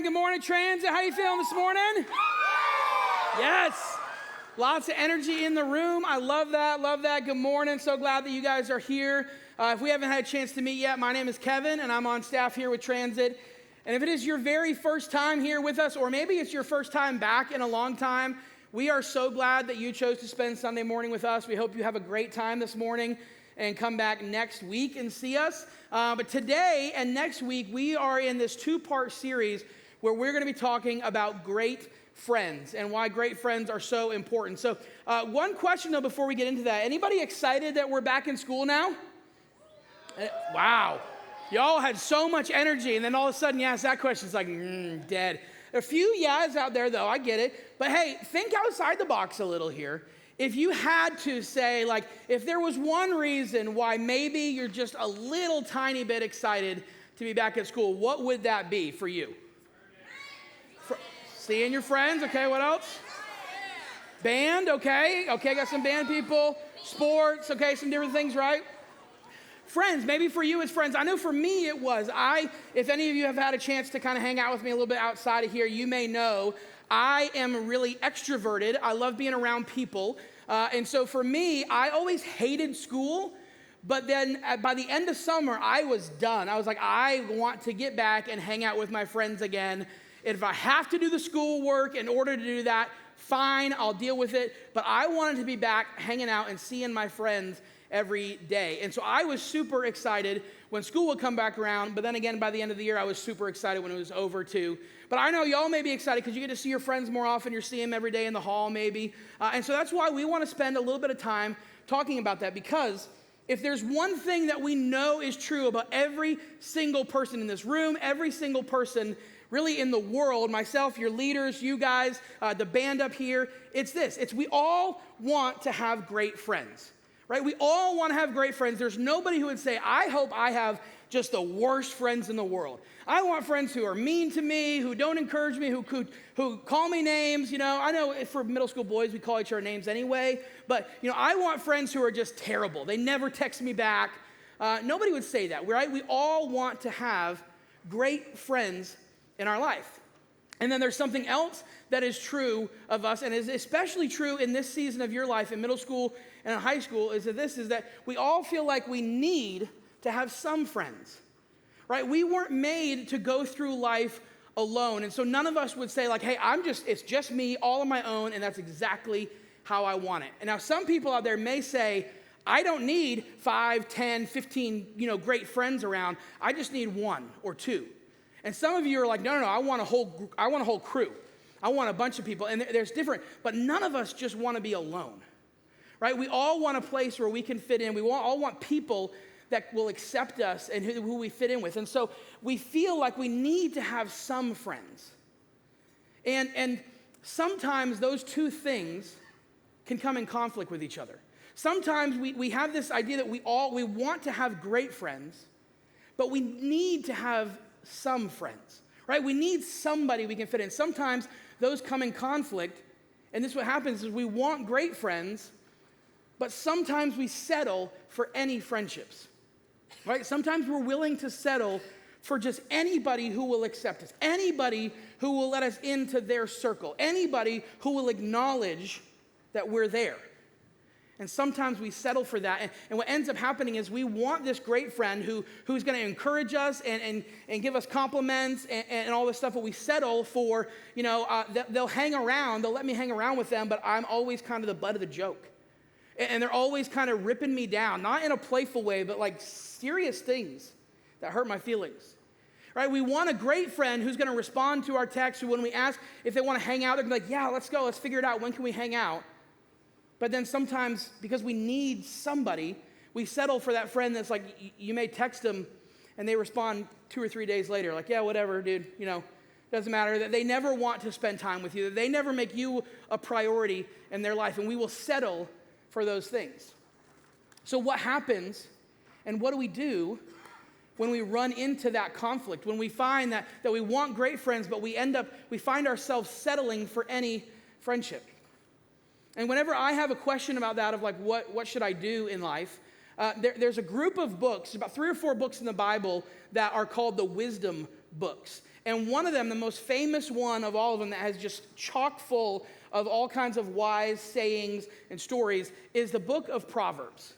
Good morning, Transit. How you feeling this morning? Yes. Lots of energy in the room. I love that. Love that. Good morning. So glad that you guys are here. If we haven't had a chance to meet yet, my name is Kevin, and I'm on staff here with Transit. And if it is your very first time here with us, or maybe it's your first time back in a long time, we are so glad that you chose to spend Sunday morning with us. We hope you have a great time this morning and come back next week and see us. But today and next week, we are in this two-part series where we're going to be talking about great friends and why great friends are so important. So one question, though, before we get into that. Anybody excited that we're back in school now? Wow. Y'all had so much energy, and then all of a sudden you ask that question, it's like, dead. A few yeahs out there, though, I get it. But hey, think outside the box a little here. If you had to say, like, if there was one reason why maybe you're just a little tiny bit excited to be back at school, what would that be for you? Seeing your friends, okay, what else? Band, okay, got some band people. Sports, okay, some different things, right? Friends, maybe for you it's friends. I know for me it was. If any of you have had a chance to kind of hang out with me a little bit outside of here, you may know I am really extroverted. I love being around people. And so for me, I always hated school. But then by the end of summer, I was done. I was like, I want to get back and hang out with my friends again. If I have to do the schoolwork in order to do that, fine, I'll deal with it. But I wanted to be back hanging out and seeing my friends every day. And so I was super excited when school would come back around. But then again, by the end of the year, I was super excited when it was over too. But I know y'all may be excited because you get to see your friends more often. You're seeing them every day in the hall maybe. And so that's why we want to spend a little bit of time talking about that, because if there's one thing that we know is true about every single person in this room, every single person really in the world, myself, your leaders, you guys, the band up here, it's this. It's we all want to have great friends, right? We all want to have great friends. There's nobody who would say, I hope I have just the worst friends in the world. I want friends who are mean to me, who don't encourage me, who call me names. You know, I know for middle school boys, we call each other names anyway. But, you know, I want friends who are just terrible. They never text me back. Nobody would say that, right? We all want to have great friends in our life. And then there's something else that is true of us, and is especially true in this season of your life, in middle school and in high school, is that we all feel like we need to have some friends, right? We weren't made to go through life alone. And so none of us would say like, hey, it's just me, all on my own, and that's exactly how I want it. And now some people out there may say, I don't need 5, 10, 15, great friends around. I just need one or two. And some of you are like, no, I want a whole crew. I want a bunch of people. And there's different, but none of us just want to be alone, right? We all want a place where we can fit in. We all want people that will accept us and who we fit in with. And so we feel like we need to have some friends. And sometimes those two things can come in conflict with each other. Sometimes we have this idea that we want to have great friends, but we need to have some friends, right? We need somebody we can fit in. Sometimes those come in conflict, and this is what happens is we want great friends, but sometimes we settle for any friendships, right? Sometimes we're willing to settle for just anybody who will accept us, anybody who will let us into their circle, anybody who will acknowledge that we're there. And sometimes we settle for that. And what ends up happening is we want this great friend who's going to encourage us and give us compliments and all this stuff. But we settle for, they'll hang around. They'll let me hang around with them. But I'm always kind of the butt of the joke. And they're always kind of ripping me down. Not in a playful way, but like serious things that hurt my feelings. Right? We want a great friend who's going to respond to our text. Who, when we ask if they want to hang out, they're going to be like, yeah, let's go. Let's figure it out. When can we hang out? But then sometimes, because we need somebody, we settle for that friend that's like, you may text them and they respond 2 or 3 days later, like, yeah, whatever, dude, doesn't matter. That they never want to spend time with you, that they never make you a priority in their life, and we will settle for those things. So what happens, and what do we do when we run into that conflict, when we find that we want great friends, but we find ourselves settling for any friendship? And whenever I have a question about that, of like, what should I do in life, there's a group of books, about 3 or 4 books in the Bible that are called the wisdom books. And one of them, the most famous one of all of them that has just chock full of all kinds of wise sayings and stories is the book of Proverbs.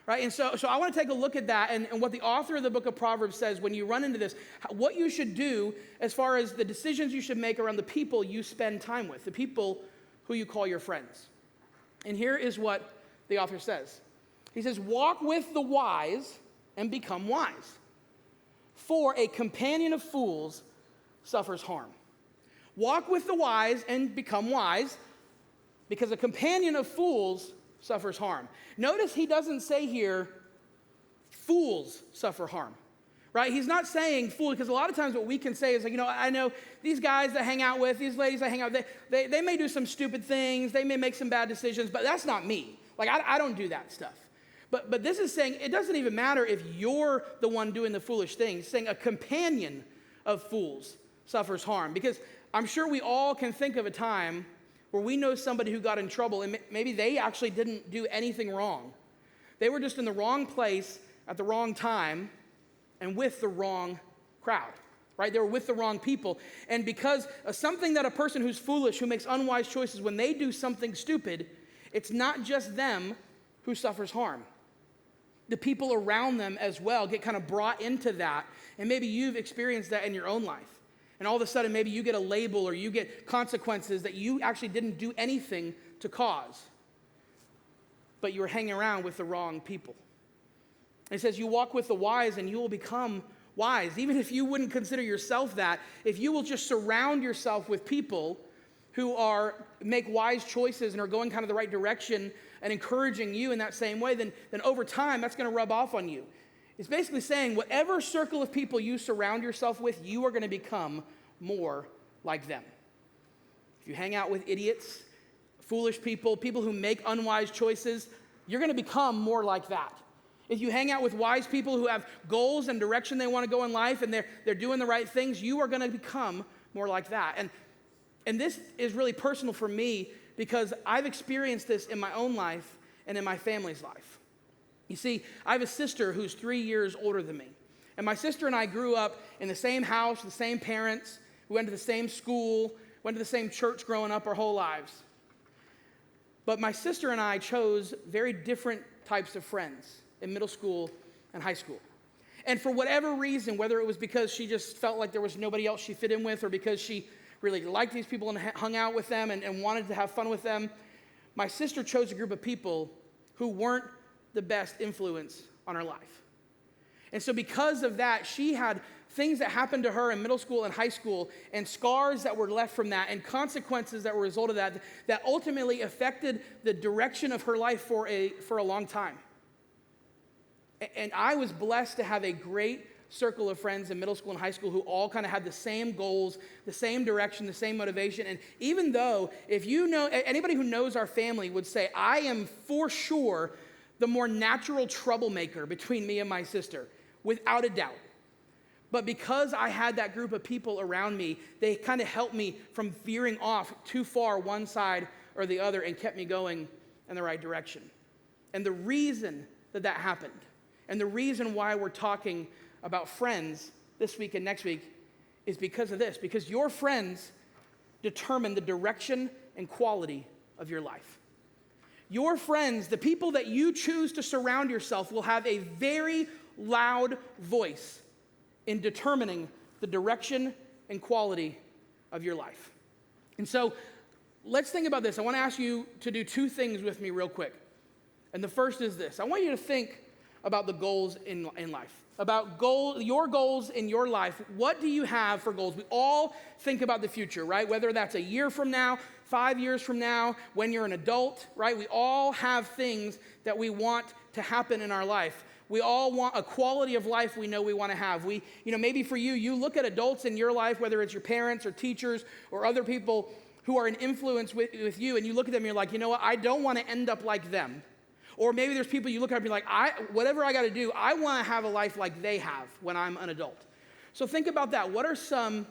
Right? And so I want to take a look at that and what the author of the book of Proverbs says when you run into this, what you should do as far as the decisions you should make around the people you spend time with, the people who you call your friends. And here is what the author says. He says, walk with the wise and become wise, for a companion of fools suffers harm. Walk with the wise and become wise, because a companion of fools suffers harm. Notice he doesn't say here, fools suffer harm, right? He's not saying fool, because a lot of times what we can say is like, I know these guys that hang out with, these ladies that hang out with, they may do some stupid things, they may make some bad decisions, but that's not me. Like, I don't do that stuff. But this is saying it doesn't even matter if you're the one doing the foolish things. It's saying a companion of fools suffers harm, because I'm sure we all can think of a time where we know somebody who got in trouble, and maybe they actually didn't do anything wrong. They were just in the wrong place at the wrong time and with the wrong crowd, right? They were with the wrong people. And because of something that a person who's foolish, who makes unwise choices, when they do something stupid, it's not just them who suffers harm. The people around them as well get kind of brought into that, and maybe you've experienced that in your own life. And all of a sudden, maybe you get a label or you get consequences that you actually didn't do anything to cause, but you were hanging around with the wrong people. And it says you walk with the wise and you will become wise. Even if you wouldn't consider yourself that, if you will just surround yourself with people who make wise choices and are going kind of the right direction and encouraging you in that same way, then over time, that's going to rub off on you. It's basically saying whatever circle of people you surround yourself with, you are going to become more like them. If you hang out with idiots, foolish people, people who make unwise choices, you're going to become more like that. If you hang out with wise people who have goals and direction they want to go in life and they're doing the right things, you are going to become more like that. And this is really personal for me because I've experienced this in my own life and in my family's life. You see, I have a sister who's 3 years older than me. And my sister and I grew up in the same house, the same parents. We went to the same school, went to the same church growing up our whole lives. But my sister and I chose very different types of friends in middle school and high school. And for whatever reason, whether it was because she just felt like there was nobody else she fit in with, or because she really liked these people and hung out with them and wanted to have fun with them, my sister chose a group of people who weren't the best influence on her life. And so because of that, she had things that happened to her in middle school and high school, and scars that were left from that, and consequences that were a result of that, that ultimately affected the direction of her life for a long time. And I was blessed to have a great circle of friends in middle school and high school who all kind of had the same goals, the same direction, the same motivation. And even though, if you know, anybody who knows our family would say, I am for sure the more natural troublemaker between me and my sister, without a doubt. But because I had that group of people around me, they kind of helped me from veering off too far one side or the other and kept me going in the right direction. And the reason that happened, and the reason why we're talking about friends this week and next week, is because of this. Because your friends determine the direction and quality of your life. Your friends, the people that you choose to surround yourself, will have a very loud voice in determining the direction and quality of your life. And so let's think about this. I want to ask you to do two things with me real quick. And the first is this. I want you to think about the goals in life, about your goals in your life. What do you have for goals? We all think about the future, right? Whether that's a year from now, 5 years from now, when you're an adult, right? We all have things that we want to happen in our life. We all want a quality of life we know we want to have. Maybe for you, you look at adults in your life, whether it's your parents or teachers or other people who are an influence with you, and you look at them and you're like, you know what? I don't want to end up like them. Or maybe there's people you look at and be like, whatever I got to do, I want to have a life like they have when I'm an adult. So think about that. What are some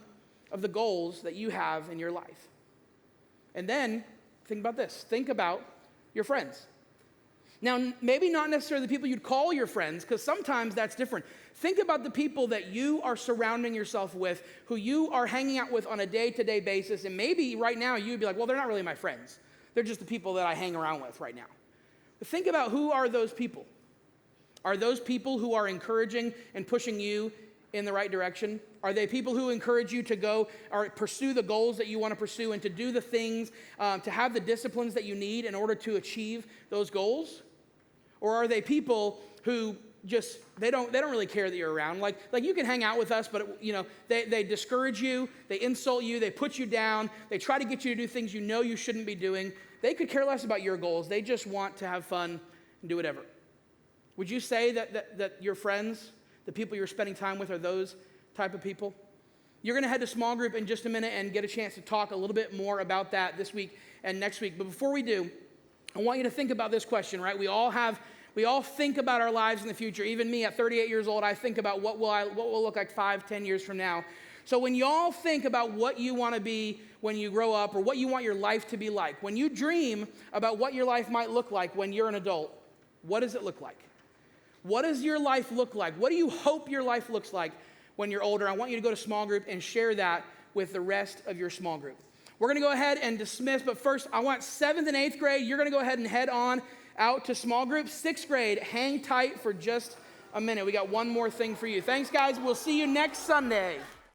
of the goals that you have in your life? And then think about this. Think about your friends. Now, maybe not necessarily the people you'd call your friends, because sometimes that's different. Think about the people that you are surrounding yourself with, who you are hanging out with on a day-to-day basis, and maybe right now you'd be like, well, they're not really my friends. They're just the people that I hang around with right now. But think about, who are those people? Are those people who are encouraging and pushing you in the right direction? Are they people who encourage you to go or pursue the goals that you want to pursue and to do the things, to have the disciplines that you need in order to achieve those goals? Or are they people who just, they don't really care that you're around? Like you can hang out with us, but they discourage you, they insult you, they put you down, they try to get you to do things you know you shouldn't be doing. They could care less about your goals. They just want to have fun and do whatever. Would you say that your friends, the people you're spending time with, are those type of people? You're going to head to small group in just a minute and get a chance to talk a little bit more about that this week and next week. But before we do, I want you to think about this question, right? We all think about our lives in the future. Even me at 38 years old, I think about what will look like 5-10 years from now. So when y'all think about what you want to be when you grow up, or what you want your life to be like, when you dream about what your life might look like when you're an adult, what does it look like? What does your life look like? What do you hope your life looks like when you're older? I want you to go to small group and share that with the rest of your small group. We're going to go ahead and dismiss, but first I want 7th and 8th grade. You're going to go ahead and head on out to small group. 6th grade, hang tight for just a minute. We got one more thing for you. Thanks, guys. We'll see you next Sunday.